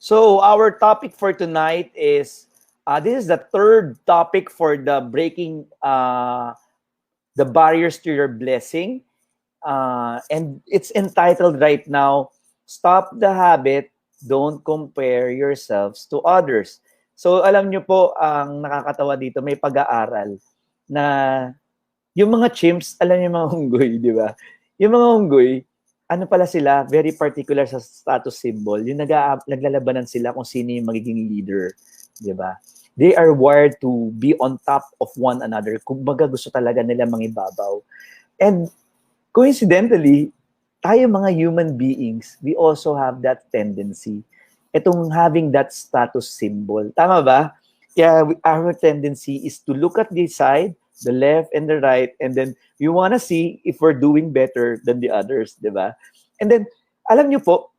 So our topic for tonight is this is the third topic for the breaking the barriers to your blessing, and it's entitled right now, "Stop the Habit, Don't Compare Yourselves to Others." So alam nyo po, ang nakakatawa dito, may pag-aaral na yung mga chimps, alam niyo yung mga unggoy, di ba? Yung mga unggoy, ano pala sila, very particular sa status symbol. Yung naglalabanan sila kung sino yung magiging leader, di ba? They are wired to be on top of one another. Kumbaga gusto talaga nila mangibabaw. And coincidentally, tayo mga human beings, we also have that tendency. Itong having that status symbol. Tama ba? Kaya our tendency is to look at this side, the left and the right, and then we want to see if we're doing better than the others, di ba? And then, alam nyo po,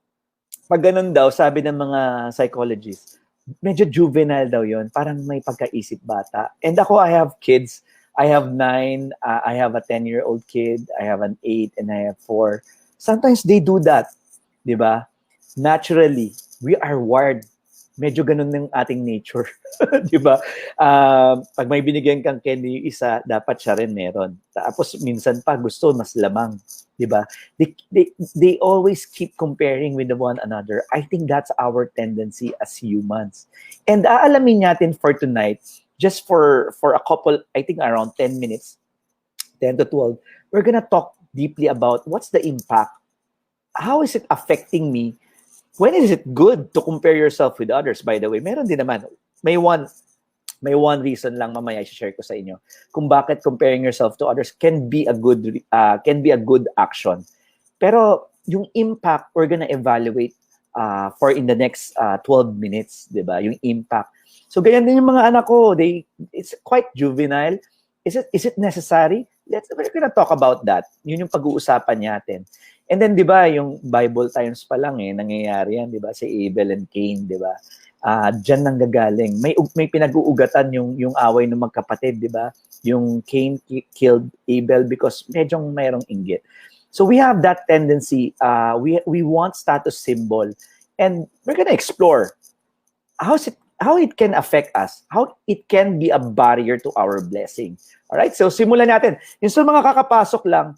pag ganun daw, sabi ng mga psychologists, medyo juvenile daw yon, parang may pagkaisip bata. And ako, I have kids. I have 9, I have a 10-year-old kid, I have an 8, and I have 4. Sometimes they do that, di ba? Naturally, we are wired. Medyo ganun ng ating nature. Di ba? Pag may binigyan kang candy yung isa, dapat siya rin meron. Tapos minsan pa gusto mas lamang. Di ba? They always keep comparing with one another. I think that's our tendency as humans. And aalamin natin for tonight, just for a couple, I think around 10 minutes, 10 to 12, we're gonna talk deeply about what's the impact. How is it affecting me? When is it good to compare yourself with others? By the way, meron din naman. May one reason lang mamaya i-share ko sa inyo kung bakit comparing yourself to others can be a good action. Pero yung impact we're gonna evaluate for in the next 12 minutes, 'di ba? Yung impact. So ganyan din yung mga anak ko, it's quite juvenile. Is it necessary? We're gonna talk about that. Yun yung pag-uusapan natin. And then, di ba, yung Bible times pa lang nangyayari yan, di ba, si Abel and Cain, di ba? Diyan nang gagaling. May pinag-uugatan yung away ng magkapatid, di ba? Yung Cain killed Abel because medyo mayroong inggit. So we have that tendency. We want status symbol. And we're gonna explore how it can affect us, how it can be a barrier to our blessing. Alright? So simulan natin. Yung sa mga kakapasok lang,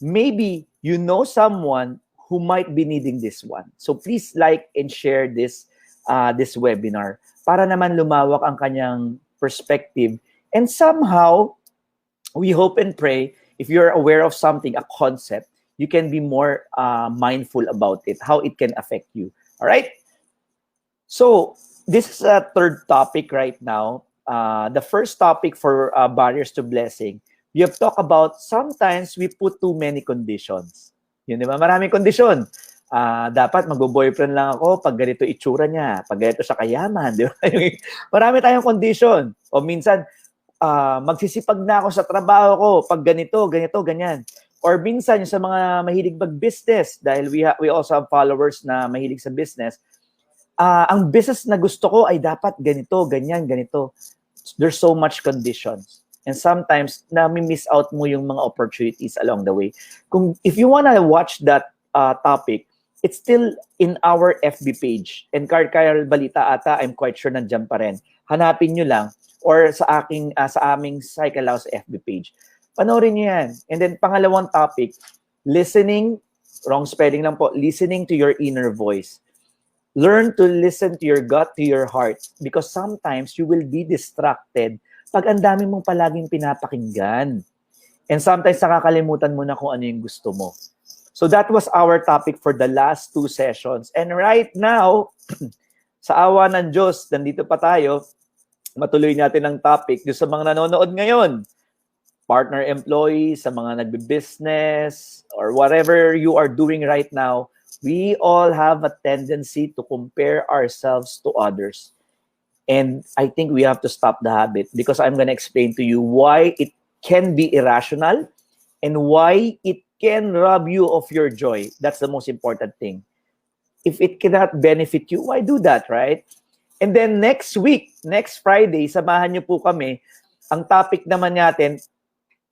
maybe you know someone who might be needing this one. So please like and share this webinar para naman lumawak ang kanyang perspective. And somehow, we hope and pray, if you're aware of something, a concept, you can be more mindful about it, how it can affect you. All right? So this is a third topic right now. The first topic for barriers to blessing. We have talked about sometimes we put too many conditions. Yun, di ba? Maraming kondisyon. Dapat magbo-boyfriend lang ako pag ganito itsura niya, pag ganito siya kayaman, di ba? Marami tayong condition. O minsan, magsisipag na ako sa trabaho ko pag ganito, ganyan. Or minsan, yung sa mga mahilig mag-business, dahil we also have followers na mahilig sa business, ang business na gusto ko ay dapat ganito, ganito. There's so much conditions. And sometimes, nami-miss out mo yung mga opportunities along the way. If you wanna watch that topic, it's still in our FB page. And Carl Balita ata, I'm quite sure nandiyan pa rin. Hanapin nyo lang. Or sa aming Cycle House FB page. Panoorin nyo yan. And then, pangalawang topic, listening, wrong spelling lang po, listening to your inner voice. Learn to listen to your gut, to your heart. Because sometimes, you will be distracted pag ang dami mong palaging pinapakinggan. And sometimes nakakalimutan mo na kung ano yung gusto mo. So that was our topic for the last 2 sessions. And right now, sa awa ng Diyos, nandito pa tayo, matuloy natin ang topic doon sa mga nanonood ngayon. Partner employees, sa mga nagbe-business, or whatever you are doing right now, we all have a tendency to compare ourselves to others. And I think we have to stop the habit because I'm going to explain to you why it can be irrational and why it can rob you of your joy. That's the most important thing. If it cannot benefit you, why do that, right? And then next week, next Friday, samahan niyo po kami. Ang topic naman natin,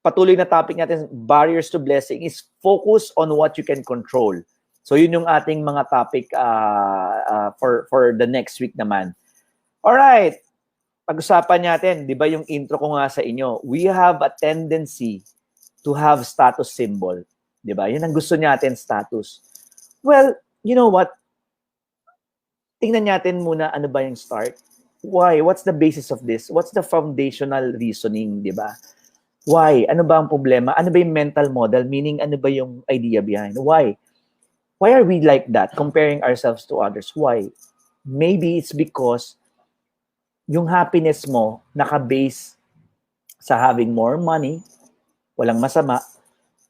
patuloy na topic natin, barriers to blessing, is focus on what you can control. So yun yung ating mga topic for the next week naman. Alright, pag-usapan natin, di ba yung intro ko nga sa inyo, we have a tendency to have status symbol. Di ba? Yun ang gusto natin, status. Well, you know what? Tingnan natin muna ano ba yung start. Why? What's the basis of this? What's the foundational reasoning, di ba? Why? Ano ba ang problema? Ano ba yung mental model? Meaning, ano ba yung idea behind? Why? Why are we like that? Comparing ourselves to others? Why? Maybe it's because yung happiness mo naka-base sa having more money. Walang masama.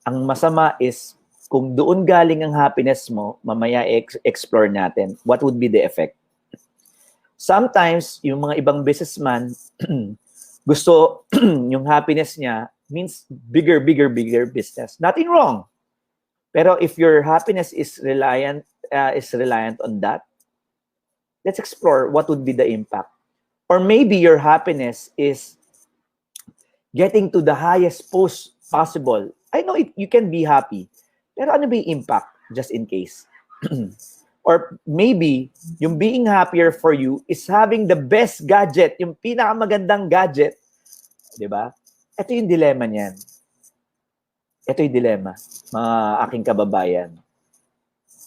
Ang masama is kung doon galing ang happiness mo, mamaya explore natin. What would be the effect? Sometimes, yung mga ibang businessman, gusto yung happiness niya means bigger business. Nothing wrong. Pero if your happiness is reliant on that, let's explore what would be the impact. Or maybe your happiness is getting to the highest post possible. I know you can be happy. Pero ano ba yung impact, just in case? Or maybe, yung being happier for you is having the best gadget, yung pinakamagandang gadget. Diba? Ito yung dilemma niyan. Ito yung dilemma, mga aking kababayan.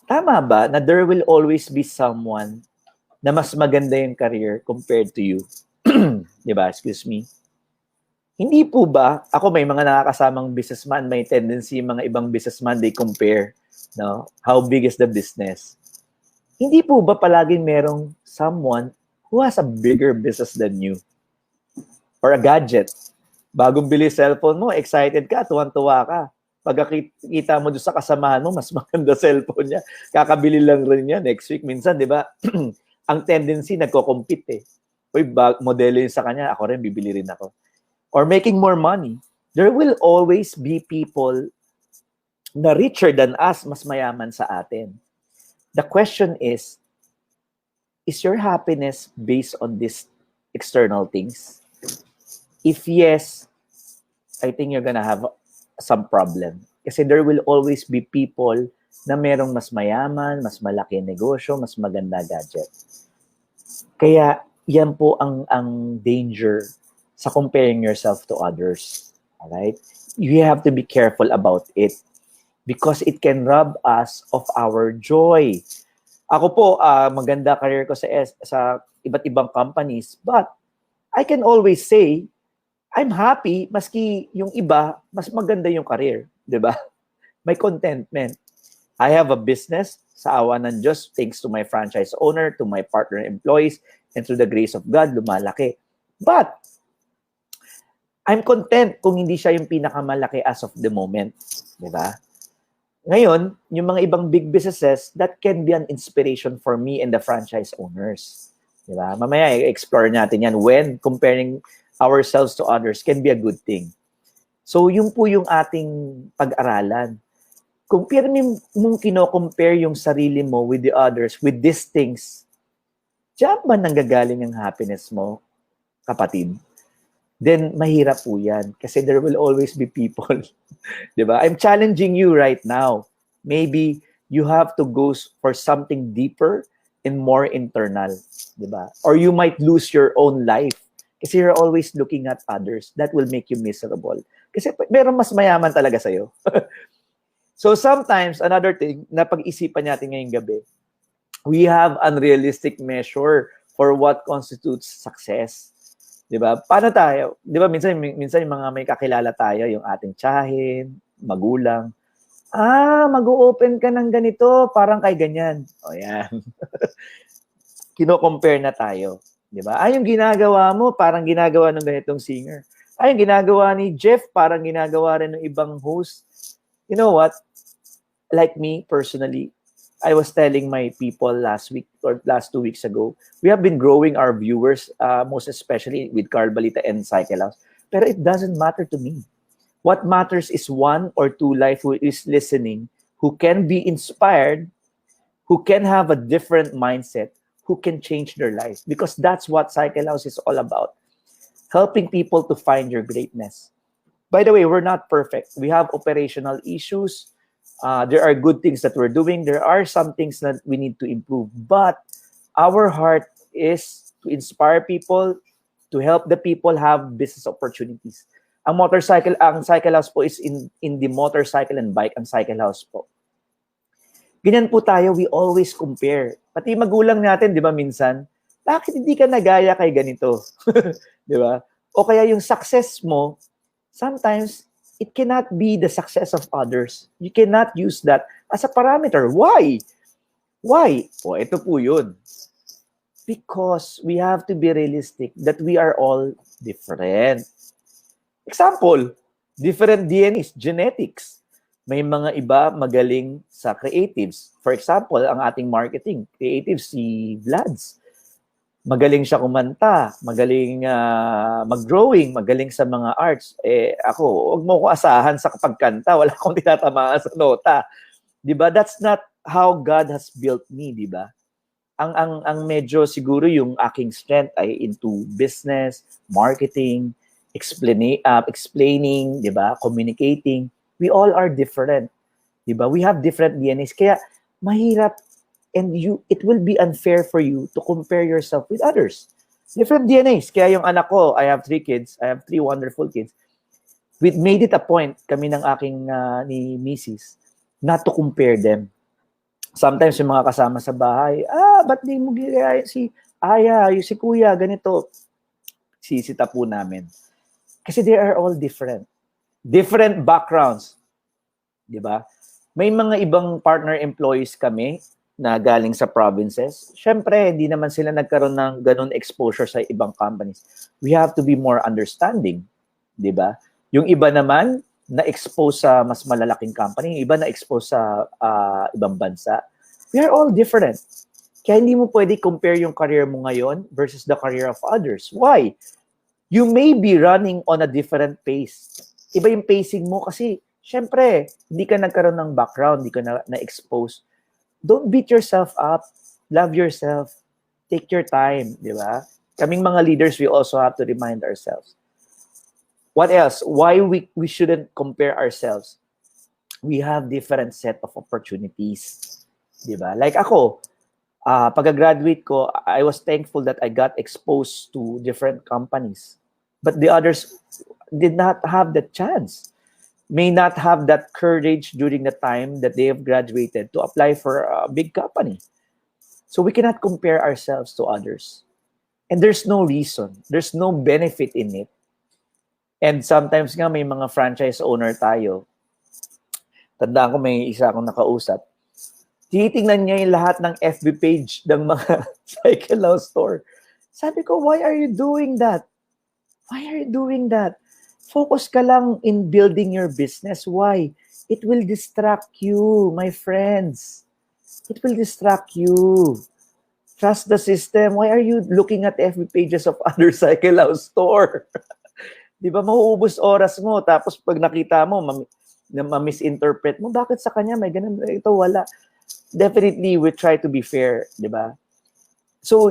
Tama ba na there will always be someone na mas maganda yung career compared to you? Diba? Excuse me. Hindi po ba, ako may mga nakakasamang businessman, may tendency mga ibang businessman, they compare, no? How big is the business? Hindi po ba palaging merong someone who has a bigger business than you? Or a gadget. Bagong bili cellphone mo, excited ka, tuwan-tuwa ka. Pagkakita mo doon sa kasamahan mo, mas maganda cellphone niya. Kakabili lang rin niya next week. Minsan, di ba, ang tendency, nagko-compete eh. Uy, modelo yun sa kanya, ako rin, bibili rin ako. Or making more money. There will always be people na richer than us, mas mayaman sa atin. The question is your happiness based on these external things? If yes, I think you're gonna have some problem. Kasi there will always be people na merong mas mayaman, mas malaki negosyo, mas maganda gadget. Kaya yan po ang danger sa comparing yourself to others. Alright? You have to be careful about it because it can rob us of our joy. Ako po, maganda career ko sa iba't ibang companies, but I can always say, I'm happy maski yung iba, mas maganda yung career. Diba? May contentment. I have a business sa awa ng Diyos, thanks to my franchise owner, to my partner employees, and through the grace of God, lumalaki. But, I'm content kung hindi siya yung pinakamalaki as of the moment. Diba? Ngayon, yung mga ibang big businesses, that can be an inspiration for me and the franchise owners. Diba? Mamaya, i-explore natin yan when comparing ourselves to others can be a good thing. So, yung po yung ating pag-aralan. Kung pirmi mong kino-compare yung sarili mo with the others, with these things, diyan ba nanggagaling ang happiness mo, kapatid? Then mahirap po yan kasi there will always be people. Diba? I'm challenging you right now. Maybe you have to go for something deeper and more internal. Diba? Or you might lose your own life kasi you're always looking at others. That will make you miserable. Kasi meron mas mayaman talaga sa'yo. So sometimes, another thing na pag-isipan natin ngayong gabi, we have unrealistic measure for what constitutes success. Diba? Paano tayo? Diba minsan yung mga may kakilala tayo, yung ating tiyahin, magulang. Mag-o-open ka ng ganito, parang kay ganyan. O yan. Kino-compare na tayo. Diba? Yung ginagawa mo, parang ginagawa ng ganitong singer. Yung ginagawa ni Jeff, parang ginagawa rin ng ibang host. You know what? Like me, personally, I was telling my people last week or last 2 weeks ago, we have been growing our viewers, most especially with Carl Balita and Cycle House. Pero it doesn't matter to me. What matters is 1 or 2 life who is listening, who can be inspired, who can have a different mindset, who can change their life. Because that's what Cycle House is all about. Helping people to find your greatness. By the way, we're not perfect. We have operational issues. There are good things that we're doing. There are some things that we need to improve. But our heart is to inspire people, to help the people have business opportunities. Ang cycle house po is in the motorcycle and bike, ang cycle house po. Ganyan po tayo, we always compare. Pati magulang natin, di ba minsan, bakit hindi ka nagaya kay ganito? Di ba? O kaya yung success mo, sometimes, it cannot be the success of others. You cannot use that as a parameter. Why? Why? O, ito po yun. Because we have to be realistic that we are all different. Example, different DNAs, genetics. May mga iba magaling sa creatives. For example, ang ating marketing, creative si Vlads. Magaling siya kumanta, magaling mag-drawing, magaling sa mga arts. Ako, huwag mo ko asahan sa pagkanta, wala akong tinatamaan sa nota. 'Di ba? That's not how God has built me, 'di ba? Ang medyo siguro yung aking strength ay into business, marketing, explaining, 'di ba? Communicating. We all are different. 'Di ba? We have different DNAs. Kaya mahirap and it will be unfair for you to compare yourself with others. Different DNAs. Kaya yung anak ko, I have 3 kids. I have 3 wonderful kids. We made it a point, kami ng aking ni Mrs., not to compare them. Sometimes yung mga kasama sa bahay, ba't di mo gaya si Aya, yung si Kuya, ganito. Sisita po namin. Kasi they are all different. Different backgrounds. Di ba? May mga ibang partner employees kami na galing sa provinces. Siyempre, hindi naman sila nagkaroon ng ganun exposure sa ibang companies. We have to be more understanding. Di ba? Yung iba naman, na-expose sa mas malalaking company. Yung iba na-expose sa ibang bansa. We are all different. Kaya hindi mo pwede compare yung career mo ngayon versus the career of others. Why? You may be running on a different pace. Iba yung pacing mo kasi, syempre, hindi ka nagkaroon ng background, hindi ka na-expose. Don't beat yourself up. Love yourself. Take your time, di ba? Kaming mga leaders, we also have to remind ourselves. What else? Why we shouldn't compare ourselves? We have different set of opportunities. Di ba? Like ako, pagka-graduate ko, I was thankful that I got exposed to different companies. But the others did not have the chance. May not have that courage during the time that they have graduated to apply for a big company. So we cannot compare ourselves to others. And there's no reason. There's no benefit in it. And sometimes nga may mga franchise owner tayo. Tandaan ko may isa akong nakausap. Titingnan niya yung lahat ng FB page ng mga cycle house store. Sabi ko, why are you doing that? Why are you doing that? Focus ka lang in building your business. Why? It will distract you, my friends. It will distract you. Trust the system. Why are you looking at FB pages of other cycle house store? Di ba, mauubos oras mo. Tapos pag nakita mo, ma-misinterpret mo, bakit sa kanya may ganun? Ito wala. Definitely, we try to be fair. Di ba? So,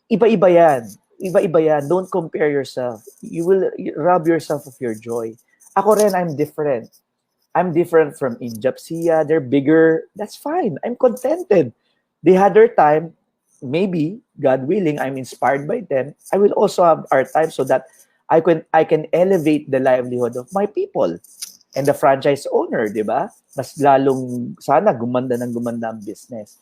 iba-iba yan. Iba-iba yan. Don't compare yourself. You will rob yourself of your joy. Ako rin, I'm different. I'm different from Injapsia. They're bigger. That's fine. I'm contented. They had their time. Maybe, God willing, I'm inspired by them. I will also have our time so that I can elevate the livelihood of my people and the franchise owner, di ba? Mas lalong, sana, gumanda ng gumanda ang business.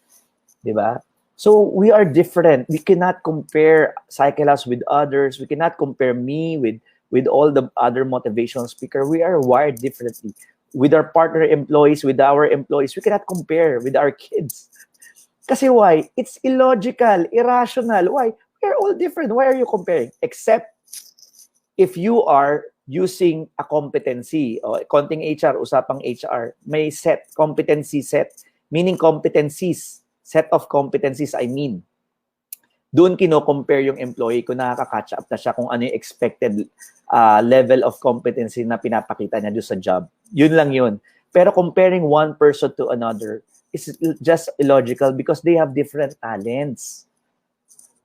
Di ba? So we are different. We cannot compare cycle house with others. We cannot compare me with all the other motivational speakers. We are wired differently. With our partner employees, with our employees, we cannot compare with our kids. Kasi why? It's illogical, irrational. Why? We are all different. Why are you comparing? Except if you are using a competency, o konting HR, usapang HR, may set, competency set, meaning competencies, set of competencies, I mean. Doon kino-compare yung employee kung nakaka-catch up na siya kung ano yung expected level of competency na pinapakita niya doon sa job. Yun lang yun. Pero comparing one person to another is just illogical because they have different talents.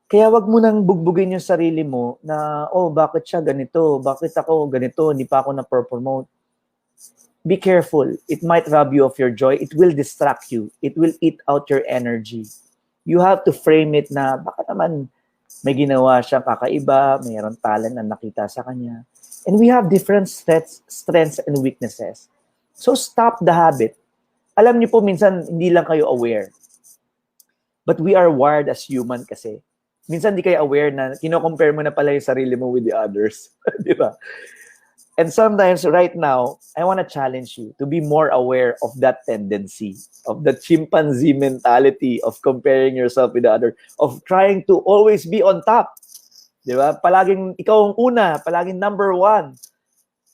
Kaya wag mo nang bugbugin yung sarili mo na, oh, bakit siya ganito? Bakit ako ganito? Hindi pa ako na-promote. be careful. It might rob you of your joy. It will distract you. It will eat out your energy. You have to frame it na baka naman may ginawa siyang kakaiba, mayroong talent na nakita sa kanya. And we have different strengths and weaknesses. So stop the habit. Alam niyo po, minsan hindi lang kayo aware. But we are wired as human kasi. Minsan di kayo aware na kino-compare mo na pala yung sarili mo with the others. Di ba? And sometimes right now, I want to challenge you to be more aware of that tendency, of the chimpanzee mentality of comparing yourself with the other, of trying to always be on top. Di ba? Palaging ikaw ang una, palaging number one.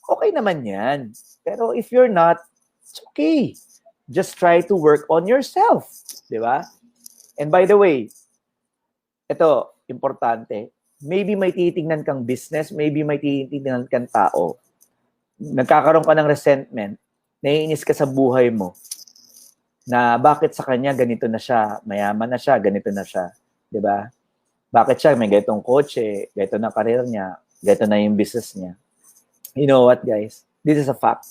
Okay naman yan. Pero if you're not, it's okay. Just try to work on yourself. Di ba? And by the way, ito, importante, maybe may titignan kang business, maybe may titignan kang tao. Nagkakaroon ka ng resentment, naiinis ka sa buhay mo, na bakit sa kanya ganito na siya, mayaman na siya, ganito na siya. Diba? Bakit siya may ganitong kotse, ganito na karir niya, ganito na yung business niya. You know what, guys? This is a fact.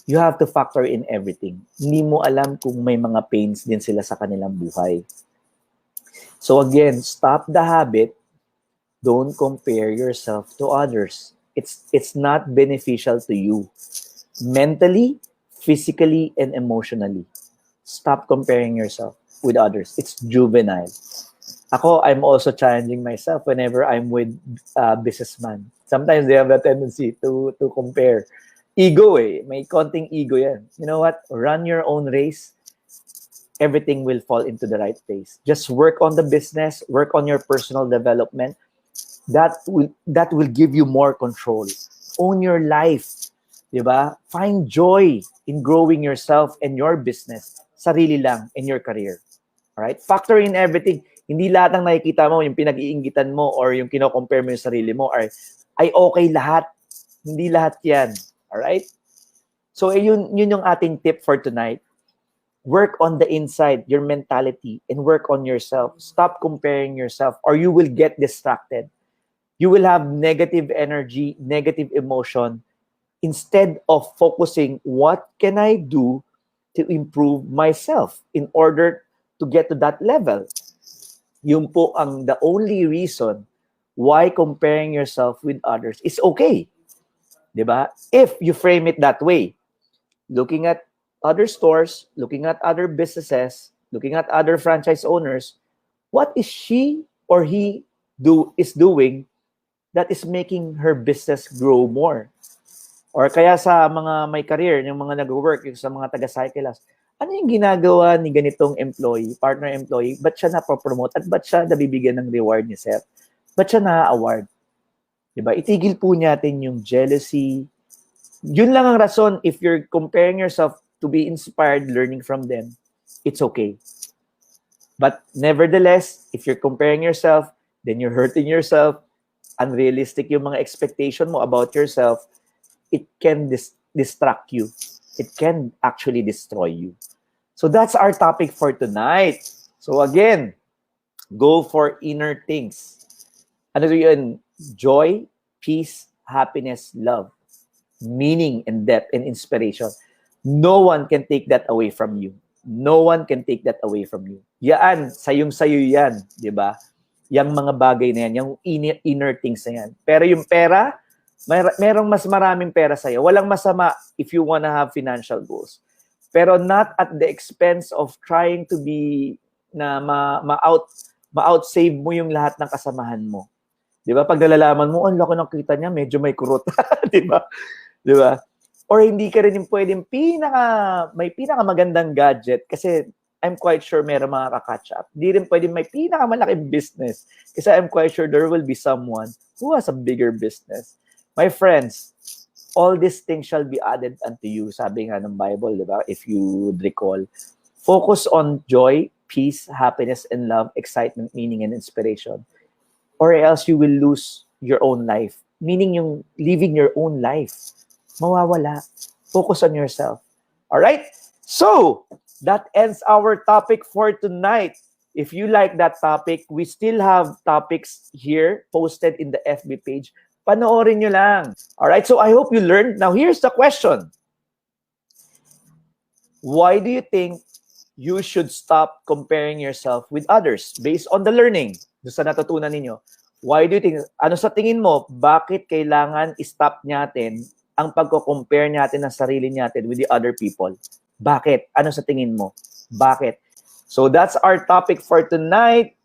You have to factor in everything. Hindi mo alam kung may mga pains din sila sa kanilang buhay. So again, stop the habit. Don't compare yourself to others. It's not beneficial to you. Mentally, physically, and emotionally. Stop comparing yourself with others. It's juvenile. Ako, I'm also challenging myself whenever I'm with businessmen. Sometimes they have a tendency to compare. Ego eh. May konting ego yan. You know what? Run your own race. Everything will fall into the right place. Just work on the business, work on your personal development. That will give you more control. Own your life. Diba? Find joy in growing yourself and your business. Sarili lang in your career. Alright? Factor in everything. Hindi lahat ng nakikita mo, yung pinag-iinggitan mo or yung kino-compare mo yung sarili mo ay okay lahat. Hindi lahat yan. Alright? So, yun yung ating tip for tonight. Work on the inside, your mentality, and work on yourself. Stop comparing yourself or you will get distracted. You will have negative energy, negative emotion, instead of focusing, what can I do to improve myself in order to get to that level? Yun po ang the only reason why comparing yourself with others is okay. Diba? If you frame it that way, looking at other stores, looking at other businesses, looking at other franchise owners, what is she or he is doing that is making her business grow more? Or kaya sa mga may career, yung mga nag-work, yung sa mga taga-cyclers, ano yung ginagawa ni ganitong employee, partner employee, ba't siya napopromote at ba't siya nabibigyan ng reward ni Seth? Ba't siya na-award? Diba? Itigil po natin yung jealousy. Yun lang ang rason. If you're comparing yourself to be inspired, learning from them, it's okay. But nevertheless, if you're comparing yourself, then you're hurting yourself, unrealistic yung mga expectation mo about yourself, it can distract you. It can actually destroy you. So that's our topic for tonight. So again, go for inner things. Ano yun? Joy, peace, happiness, love, meaning and depth and inspiration. No one can take that away from you. No one can take that away from you. Yan, sayong-sayo yan, di ba? Yang mga bagay na yan, yung inner things na yan. Pero yung pera, merong mas maraming pera sa'yo. Walang masama if you wanna have financial goals. Pero not at the expense of trying to be na ma-outsave mo yung lahat ng kasamahan mo. Di ba? Pag nalalaman mo, ang laki ng kita niya, medyo may kurot. Di ba? Di ba? Or hindi ka rin yung pwedeng may pinakamagandang gadget kasi I'm quite sure meron mga ka-catch up. Hindi rin pwedeng may pinakamalaking business kasi I'm quite sure there will be someone who has a bigger business. My friends, all these things shall be added unto you. Sabi nga ng Bible, di ba? If you recall, focus on joy, peace, happiness, and love, excitement, meaning, and inspiration. Or else you will lose your own life. Meaning yung living your own life. Mawawala. Focus on yourself. All right? So, that ends our topic for tonight. If you like that topic, we still have topics here posted in the FB page. Panoorin nyo lang. All right? So, I hope you learned. Now, here's the question. Why do you think you should stop comparing yourself with others based on the learning? Doon sa natutunan ninyo. Why do you think, ano sa tingin mo, bakit kailangan stop natin ang pagko-compare natin ng sarili natin with the other people? Bakit? Ano sa tingin mo? Bakit? So that's our topic for tonight.